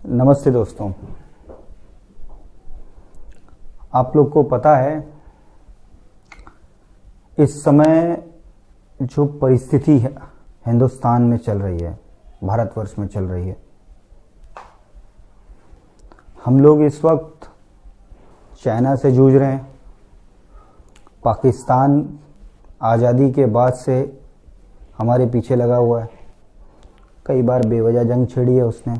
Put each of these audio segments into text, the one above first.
नमस्ते दोस्तों। आप लोग को पता है इस समय जो परिस्थिति है हिंदुस्तान में चल रही है, भारतवर्ष में चल रही है, हम लोग इस वक्त चाइना से जूझ रहे हैं। पाकिस्तान आज़ादी के बाद से हमारे पीछे लगा हुआ है, कई बार बेवजह जंग छेड़ी है उसने।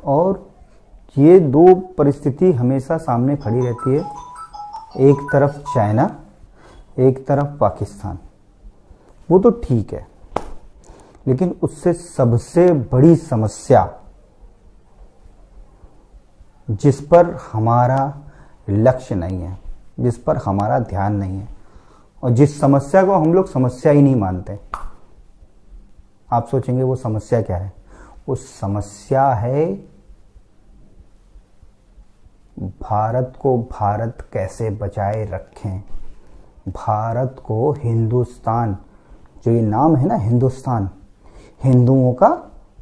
और ये दो परिस्थिति हमेशा सामने खड़ी रहती है, एक तरफ चाइना, एक तरफ पाकिस्तान। वो तो ठीक है, लेकिन उससे सबसे बड़ी समस्या जिस पर हमारा लक्ष्य नहीं है, जिस पर हमारा ध्यान नहीं है, और जिस समस्या को हम लोग समस्या ही नहीं मानते, आप सोचेंगे वो समस्या क्या है? वो समस्या है भारत को भारत कैसे बचाए रखें, भारत को हिंदुस्तान, जो ये नाम है ना हिंदुस्तान, हिंदुओं का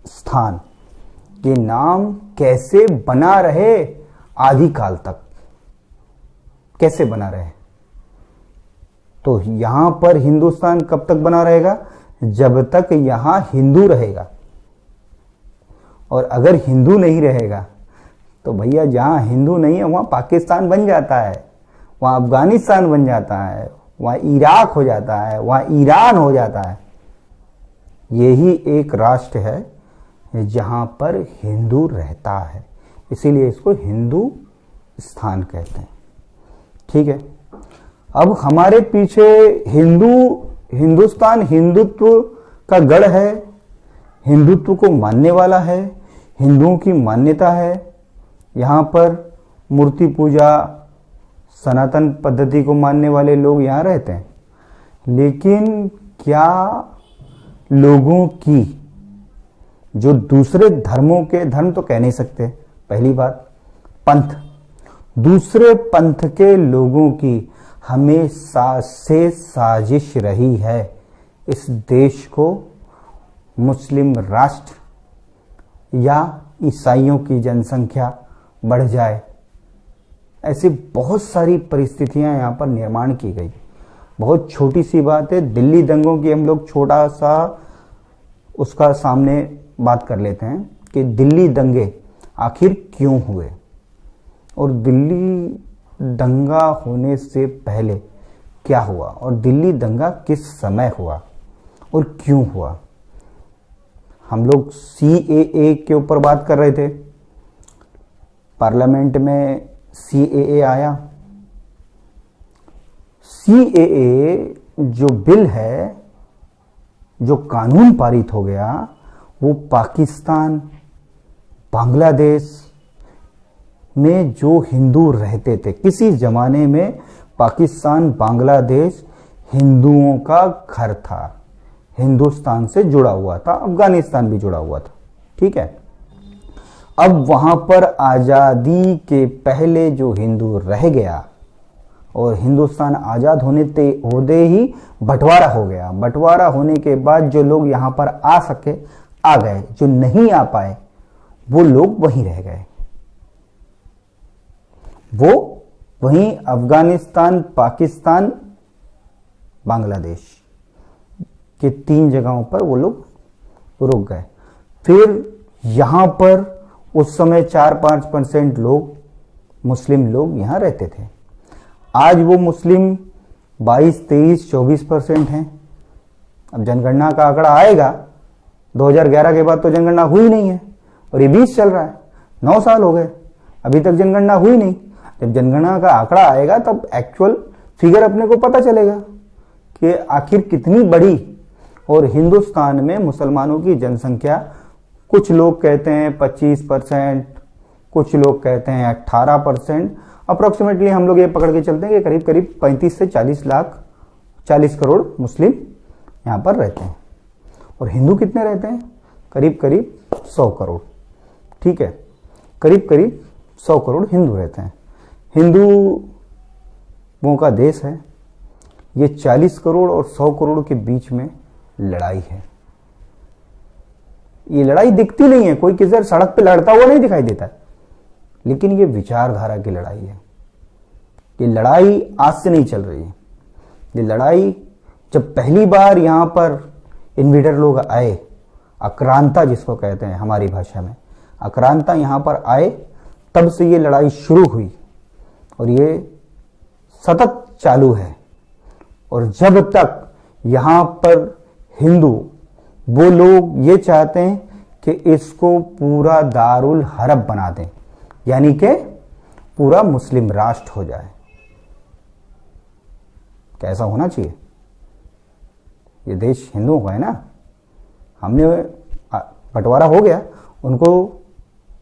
स्थान, ये नाम कैसे बना रहे आदिकाल तक, कैसे बना रहे। तो यहां पर हिंदुस्तान कब तक बना रहेगा? जब तक यहां हिंदू रहेगा। और अगर हिंदू नहीं रहेगा तो भैया जहां हिंदू नहीं है वहां पाकिस्तान बन जाता है, वहां अफगानिस्तान बन जाता है, वहां इराक हो जाता है, वहां ईरान हो जाता है। यही एक राष्ट्र है जहां पर हिंदू रहता है, इसीलिए इसको हिंदू स्थान कहते हैं। ठीक है, अब हमारे पीछे हिंदुस्तान हिंदुत्व का गढ़ है, हिंदुत्व को मानने वाला है, हिंदुओं की मान्यता है। यहाँ पर मूर्ति पूजा, सनातन पद्धति को मानने वाले लोग यहाँ रहते हैं। लेकिन क्या लोगों की जो दूसरे धर्मों के, धर्म तो कह नहीं सकते, पहली बात पंथ, दूसरे पंथ के लोगों की हमेशा से साजिश रही है इस देश को मुस्लिम राष्ट्र या ईसाइयों की जनसंख्या बढ़ जाए। ऐसी बहुत सारी परिस्थितियां यहाँ पर निर्माण की गई। बहुत छोटी सी बात है, दिल्ली दंगों की हम लोग छोटा सा उसका सामने बात कर लेते हैं कि दिल्ली दंगे आखिर क्यों हुए, और दिल्ली दंगा होने से पहले क्या हुआ, और दिल्ली दंगा किस समय हुआ और क्यों हुआ। हम लोग CAA के ऊपर बात कर रहे थे, पार्लियामेंट में CAA आया। CAA जो बिल है, जो कानून पारित हो गया, वो पाकिस्तान, बांग्लादेश में जो हिंदू रहते थे, किसी जमाने में पाकिस्तान, बांग्लादेश हिंदुओं का घर था, हिंदुस्तान से जुड़ा हुआ था, अफगानिस्तान भी जुड़ा हुआ था। ठीक है, अब वहां पर आजादी के पहले जो हिंदू रह गया और हिंदुस्तान आजाद होते ही बंटवारा हो गया। बंटवारा होने के बाद जो लोग यहां पर आ सके आ गए, जो नहीं आ पाए वो लोग वहीं रह गए। वो वहीं अफगानिस्तान, पाकिस्तान, बांग्लादेश के 3 जगहों पर वो लोग रुक गए। फिर यहां पर उस समय 4-5% लोग, मुस्लिम लोग यहां रहते थे। आज वो मुस्लिम 22, 23, 24% हैं। अब जनगणना का आंकड़ा आएगा, 2011 के बाद तो जनगणना हुई नहीं है, और ये 20 चल रहा है, 9 साल हो गए, अभी तक जनगणना हुई नहीं। जब जनगणना का आंकड़ा आएगा तब एक्चुअल फिगर अपने को पता चलेगा कि आखिर कितनी बड़ी। और हिंदुस्तान में मुसलमानों की जनसंख्या, कुछ लोग कहते हैं 25%, कुछ लोग कहते हैं 18%, अप्रोक्सीमेटली हम लोग ये पकड़ के चलते हैं कि करीब करीब 35 से 40 लाख, 40 करोड़ मुस्लिम यहाँ पर रहते हैं। और हिंदू कितने रहते हैं? करीब करीब 100 करोड़। ठीक है, करीब करीब 100 करोड़ हिंदू रहते हैं। हिंदुओं का देश है ये। 40 करोड़ और 100 करोड़ के बीच में लड़ाई है। ये लड़ाई दिखती नहीं है, कोई किसी सड़क पे लड़ता हुआ नहीं दिखाई देता है, लेकिन ये विचारधारा की लड़ाई है। ये लड़ाई आज से नहीं चल रही है। ये लड़ाई जब पहली बार यहां पर इन्वेडर लोग आए, आक्रांता जिसको कहते हैं हमारी भाषा में, आक्रांता यहां पर आए, तब से ये लड़ाई शुरू हुई और ये सतत चालू है। और जब तक यहां पर हिंदू, वो लोग ये चाहते हैं कि इसको पूरा दारुल हरब बना दें, यानी कि पूरा मुस्लिम राष्ट्र हो जाए। कैसा होना चाहिए? ये देश हिंदुओं का है ना, हमने बंटवारा हो गया, उनको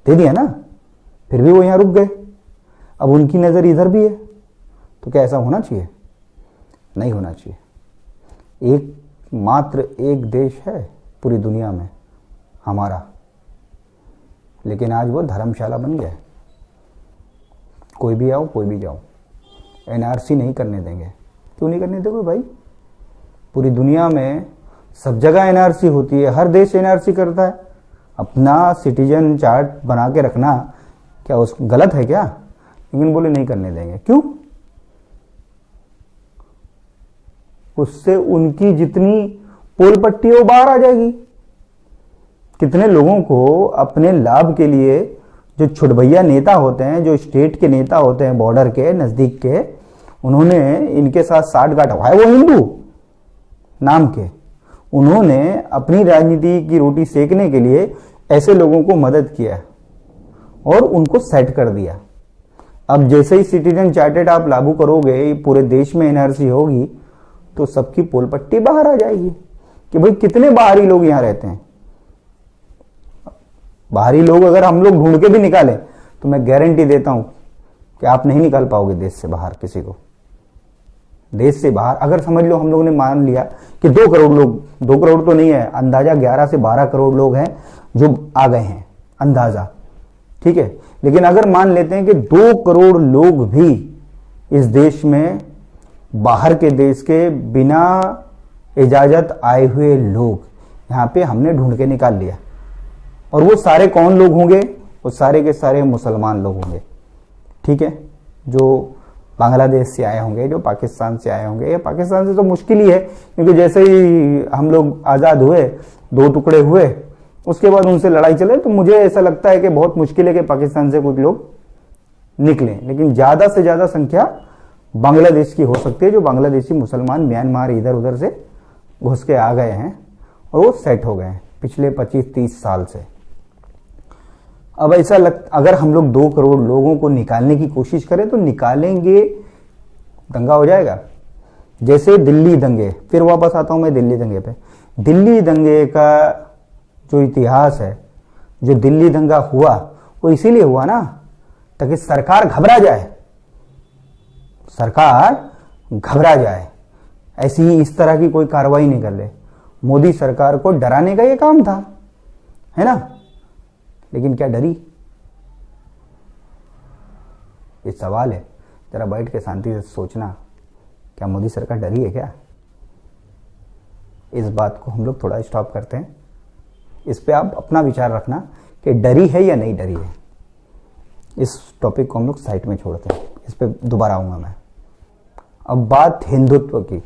दे दिया ना, फिर भी वो यहां रुक गए। अब उनकी नजर इधर भी है, तो क्या ऐसा होना चाहिए? नहीं होना चाहिए। एक मात्र एक देश है पूरी दुनिया में हमारा, लेकिन आज वो धर्मशाला बन गया है। कोई भी आओ, कोई भी जाओ, एनआरसी नहीं करने देंगे। क्यों नहीं करने देंगे भाई? पूरी दुनिया में सब जगह एनआरसी होती है, हर देश एनआरसी करता है। अपना सिटीजन चार्ट बना के रखना क्या उस गलत है क्या? लेकिन बोले नहीं करने देंगे। क्यों? उससे उनकी जितनी पोल पट्टी है वो बाहर आ जाएगी। कितने लोगों को अपने लाभ के लिए, जो छुटभैया नेता होते हैं, जो स्टेट के नेता होते हैं बॉर्डर के नजदीक के, उन्होंने इनके साथ साठगांठ, है वो हिंदू नाम के, उन्होंने अपनी राजनीति की रोटी सेकने के लिए ऐसे लोगों को मदद किया और उनको सेट कर दिया। अब जैसे ही सिटीजन चार्टेड आप लागू करोगे, पूरे देश में एनआरसी होगी, तो सबकी पोल पट्टी बाहर आ जाएगी कि भाई कितने बाहरी लोग यहां रहते हैं। बाहरी लोग अगर हम लोग ढूंढ के भी निकालें तो मैं गारंटी देता हूं कि आप नहीं निकाल पाओगे देश से बाहर किसी को। देश से बाहर अगर समझ लो हम लोग ने मान लिया कि 2 करोड़ लोग, 2 करोड़ तो नहीं है, अंदाजा 11 से 12 करोड़ लोग हैं जो आ गए हैं, अंदाजा, ठीक है। लेकिन अगर मान लेते हैं कि 2 करोड़ लोग भी इस देश में, बाहर के देश के बिना इजाजत आए हुए लोग यहां पे हमने ढूंढ के निकाल लिया, और वो सारे कौन लोग होंगे? वो सारे के सारे मुसलमान लोग होंगे, ठीक है, जो बांग्लादेश से आए होंगे, जो पाकिस्तान से आए होंगे। या पाकिस्तान से तो मुश्किल ही है, क्योंकि जैसे ही हम लोग आजाद हुए, 2 टुकड़े हुए, उसके बाद उनसे लड़ाई चले, तो मुझे ऐसा लगता है कि बहुत मुश्किल है कि पाकिस्तान से कुछ लोग निकले। लेकिन ज्यादा से ज्यादा संख्या बांग्लादेश की हो सकती है, जो बांग्लादेशी मुसलमान म्यांमार इधर उधर से घुस के आ गए हैं और वो सेट हो गए हैं पिछले 25-30 साल से। अब ऐसा अगर हम लोग 2 करोड़ लोगों को निकालने की कोशिश करें तो निकालेंगे, दंगा हो जाएगा। जैसे दिल्ली दंगे, फिर वापस आता हूं मैं दिल्ली दंगे पे। दिल्ली दंगे का जो इतिहास है, जो दिल्ली दंगा हुआ, वो इसीलिए हुआ ना ताकि सरकार घबरा जाए, सरकार घबरा जाए, ऐसी ही इस तरह की कोई कार्रवाई नहीं कर ले। मोदी सरकार को डराने का ये काम था, है ना। लेकिन क्या डरी? ये सवाल है, जरा बैठ के शांति से सोचना, क्या मोदी सरकार डरी है क्या? इस बात को हम लोग थोड़ा स्टॉप करते हैं, इस पे आप अपना विचार रखना कि डरी है या नहीं डरी है। इस टॉपिक को हम लोग साइड में छोड़ते हैं, इस पे दोबारा आऊंगा मैं। अब बात हिंदुत्व की।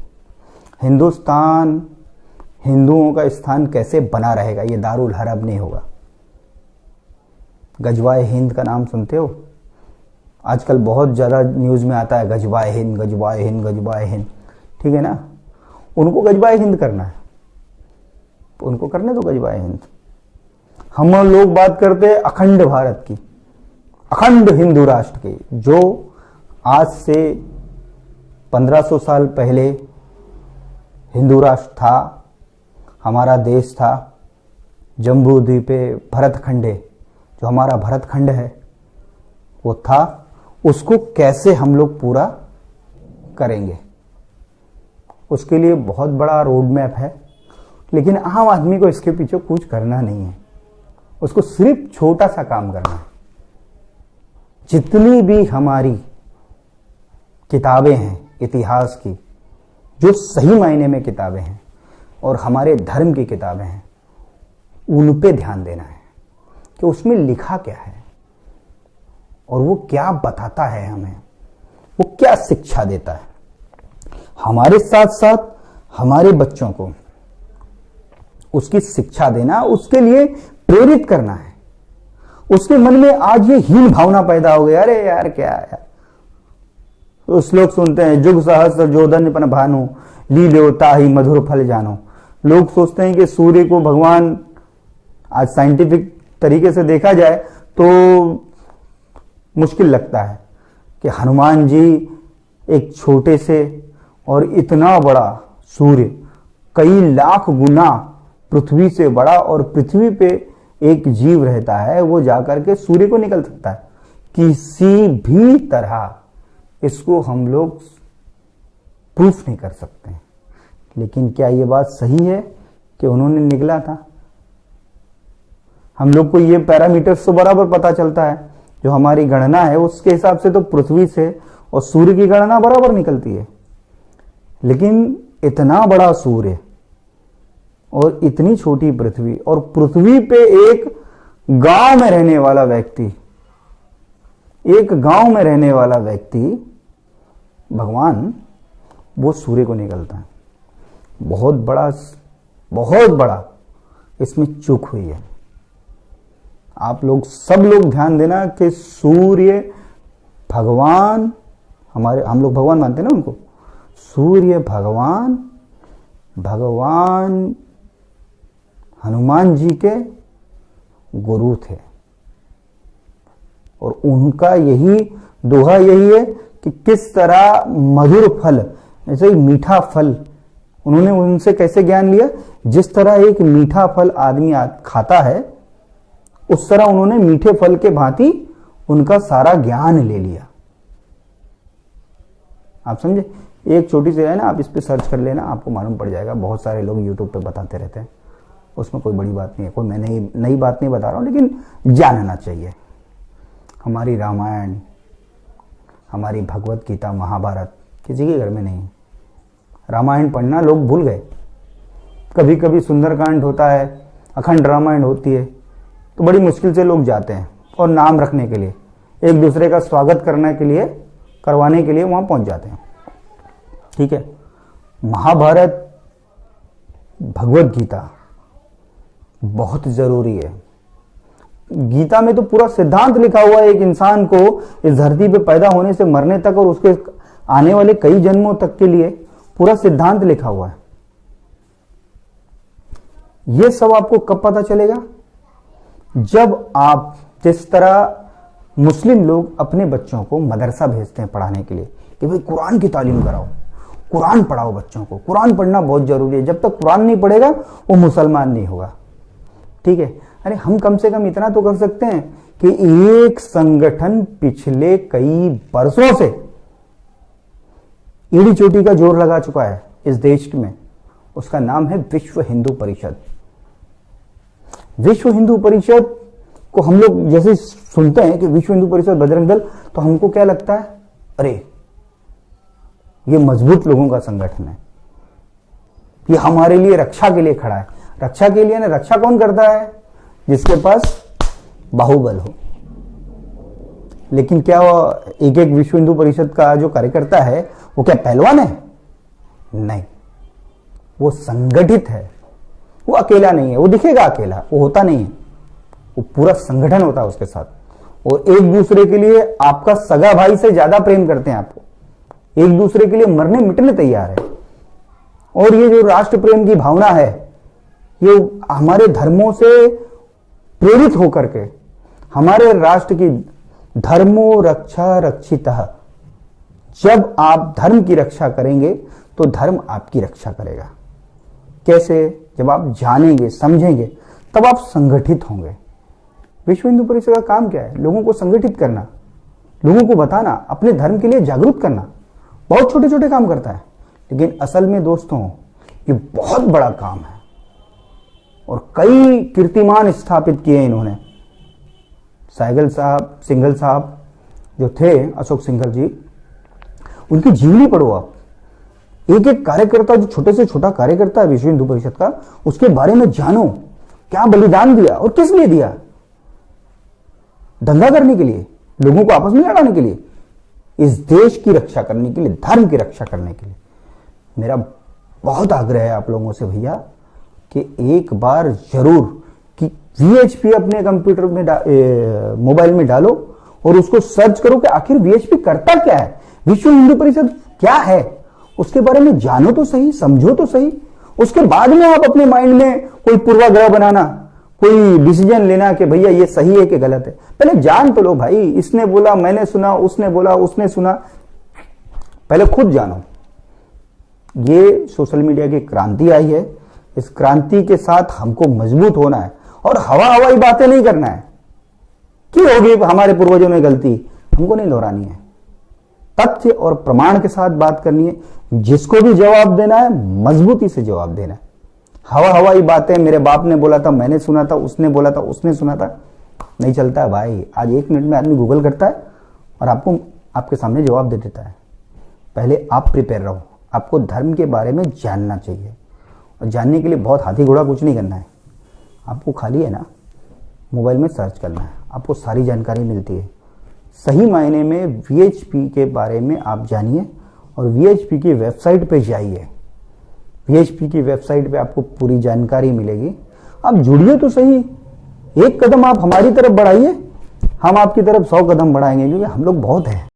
हिंदुस्तान, हिंदुओं का स्थान कैसे बना रहेगा? ये दारुल हरब नहीं होगा। गजवाए हिंद का नाम सुनते हो? आजकल बहुत ज्यादा न्यूज में आता है गजवाए हिंद, गजवाए हिंद, गजवाए हिंद, ठीक है ना। उनको गजवाए हिंद करना है, तो उनको करने दो गजवाए हिंद। हम लोग बात करते हैं अखंड भारत की, अखंड हिंदू राष्ट्र की, जो आज से 1500 साल पहले हिंदू राष्ट्र था, हमारा देश था। जम्बू द्वीपे भरतखंडे, जो हमारा भरतखंड है वो था, उसको कैसे हम लोग पूरा करेंगे? उसके लिए बहुत बड़ा रोड मैप है, लेकिन आम आदमी को इसके पीछे कुछ करना नहीं है, उसको सिर्फ छोटा सा काम करना है। जितनी भी हमारी किताबें हैं इतिहास की, जो सही मायने में किताबें हैं और हमारे धर्म की किताबें हैं, उन पे ध्यान देना है कि उसमें लिखा क्या है और वो क्या बताता है हमें, वो क्या शिक्षा देता है। हमारे साथ साथ हमारे बच्चों को उसकी शिक्षा देना, उसके लिए प्रेरित करना है। उसके मन में आज ये हीन भावना पैदा हो गई, अरे यार क्या यार, तो श्लोक सुनते हैं, जुग सहस्र जोधन पन भानु ली लेवता ही मधुर फल जानो। लोग सोचते हैं कि सूर्य को भगवान, आज साइंटिफिक तरीके से देखा जाए तो मुश्किल लगता है कि हनुमान जी एक छोटे से और इतना बड़ा सूर्य, कई लाख गुना पृथ्वी से बड़ा, और पृथ्वी पे एक जीव रहता है, वो जाकर के सूर्य को निकल सकता है। किसी भी तरह इसको हम लोग प्रूफ नहीं कर सकते हैं। लेकिन क्या ये बात सही है कि उन्होंने निकला था? हम लोग को ये पैरामीटर्स तो बराबर पता चलता है, जो हमारी गणना है उसके हिसाब से तो पृथ्वी से और सूर्य की गणना बराबर निकलती है। लेकिन इतना बड़ा सूर्य और इतनी छोटी पृथ्वी, और पृथ्वी पे एक गांव में रहने वाला व्यक्ति, एक गांव में रहने वाला व्यक्ति भगवान, वो सूर्य को निकलता है। बहुत बड़ा इसमें चूक हुई है। आप लोग सब लोग ध्यान देना कि सूर्य भगवान, हम लोग भगवान मानते हैं ना उनको, सूर्य भगवान हनुमान जी के गुरु थे, और उनका यही दोहा यही है कि किस तरह मधुर फल, ऐसे ही मीठा फल, उन्होंने उनसे कैसे ज्ञान लिया, जिस तरह एक मीठा फल आदमी खाता है उस तरह उन्होंने मीठे फल के भांति उनका सारा ज्ञान ले लिया। आप समझे? एक छोटी सी है ना, आप इस पे सर्च कर लेना, आपको मालूम पड़ जाएगा। बहुत सारे लोग यूट्यूब पे बताते रहते हैं, उसमें कोई बड़ी बात नहीं है, कोई मैं नई बात नहीं बता रहा हूं, लेकिन जानना चाहिए। हमारी रामायण, हमारी भगवत गीता, महाभारत किसी के घर में नहीं। रामायण पढ़ना लोग भूल गए। कभी कभी सुंदरकांड होता है, अखंड रामायण होती है, तो बड़ी मुश्किल से लोग जाते हैं और नाम रखने के लिए, एक दूसरे का स्वागत करने के लिए, करवाने के लिए वहां पहुंच जाते हैं। ठीक है, महाभारत, भगवत गीता बहुत जरूरी है। गीता में तो पूरा सिद्धांत लिखा हुआ है एक इंसान को इस धरती पे पैदा होने से मरने तक और उसके आने वाले कई जन्मों तक के लिए पूरा सिद्धांत लिखा हुआ है। यह सब आपको कब पता चलेगा? जब आप, जिस तरह मुस्लिम लोग अपने बच्चों को मदरसा भेजते हैं पढ़ाने के लिए कि भाई कुरान की तालीम कराओ, कुरान पढ़ाओ बच्चों को, कुरान पढ़ना बहुत जरूरी है। जब तक कुरान नहीं पढ़ेगा वो मुसलमान नहीं होगा। ठीक है, अरे हम कम से कम इतना तो कर सकते हैं कि एक संगठन पिछले कई वर्षों से एड़ी चोटी का जोर लगा चुका है इस देश में, उसका नाम है विश्व हिंदू परिषद। विश्व हिंदू परिषद को हम लोग जैसे सुनते हैं कि विश्व हिंदू परिषद बजरंग दल, तो हमको क्या लगता है, अरे ये मजबूत लोगों का संगठन है, ये हमारे लिए रक्षा के लिए खड़ा है। रक्षा के लिए ना, रक्षा कौन करता है? जिसके पास बाहुबल हो। लेकिन क्या एक एक विश्व हिंदू परिषद का जो कार्यकर्ता है वो क्या पहलवान है? नहीं, वो संगठित है, वो अकेला नहीं है। वो दिखेगा अकेला, वो होता नहीं है, वो पूरा संगठन होता है उसके साथ, और एक दूसरे के लिए आपका सगा भाई से ज्यादा प्रेम करते हैं आपको, एक दूसरे के लिए मरने मिटने तैयार है। और ये जो राष्ट्र प्रेम की भावना है, ये हमारे धर्मों से प्रेरित होकर के हमारे राष्ट्र की धर्मो रक्षा रक्षितः, जब आप धर्म की रक्षा करेंगे तो धर्म आपकी रक्षा करेगा। कैसे? जब आप जानेंगे, समझेंगे, तब आप संगठित होंगे। विश्व हिंदू परिषद का काम क्या है? लोगों को संगठित करना, लोगों को बताना, अपने धर्म के लिए जागरूक करना। बहुत छोटे छोटे काम करता है, लेकिन असल में दोस्तों ये बहुत बड़ा काम है, और कई कीर्तिमान स्थापित किए इन्होंने। सिंघल साहब जो थे, अशोक सिंघल जी, उनकी जीवनी पढ़ो आप। एक एक कार्यकर्ता, जो छोटे से छोटा कार्यकर्ता है विश्व हिंदू परिषद का, उसके बारे में जानो क्या बलिदान दिया और किस लिए दिया? दंगा करने के लिए, लोगों को आपस में लड़ाने के लिए, इस देश की रक्षा करने के लिए, धर्म की रक्षा करने के लिए। मेरा बहुत आग्रह है आप लोगों से भैया कि एक बार जरूर कि वीएचपी अपने कंप्यूटर में मोबाइल में डालो और उसको सर्च करो कि आखिर वीएचपी करता क्या है, विश्व हिंदू परिषद क्या है, उसके बारे में जानो तो सही, समझो तो सही। उसके बाद में आप अपने माइंड में कोई पूर्वाग्रह बनाना, कोई डिसीजन लेना कि भैया ये सही है कि गलत है। पहले जान तो लो भाई, इसने बोला मैंने सुना, उसने बोला उसने सुना, पहले खुद जानो। ये सोशल मीडिया की क्रांति आई है, इस क्रांति के साथ हमको मजबूत होना है और हवाई बातें नहीं करना है कि होगी हमारे पूर्वजों ने गलती, हमको नहीं दोहरानी है। तथ्य और प्रमाण के साथ बात करनी है, जिसको भी जवाब देना है मजबूती से जवाब देना है। हवाई बातें, मेरे बाप ने बोला था, मैंने सुना था, उसने बोला था, उसने सुना था, नहीं चलता है भाई। आज 1 मिनट में आदमी गूगल करता है और आपको आपके सामने जवाब दे देता है। पहले आप प्रिपेयर रहो, आपको धर्म के बारे में जानना चाहिए और जानने के लिए बहुत हाथी घोड़ा कुछ नहीं करना है, आपको खाली है ना मोबाइल में सर्च करना है, आपको सारी जानकारी मिलती है। सही मायने में वीएचपी के बारे में आप जानिए और वीएचपी की वेबसाइट पे जाइए। वीएचपी की वेबसाइट पे आपको पूरी जानकारी मिलेगी। आप जुड़िए तो सही, एक कदम आप हमारी तरफ बढ़ाइए, हम आपकी तरफ 100 कदम बढ़ाएंगे, क्योंकि हम लोग बहुत हैं।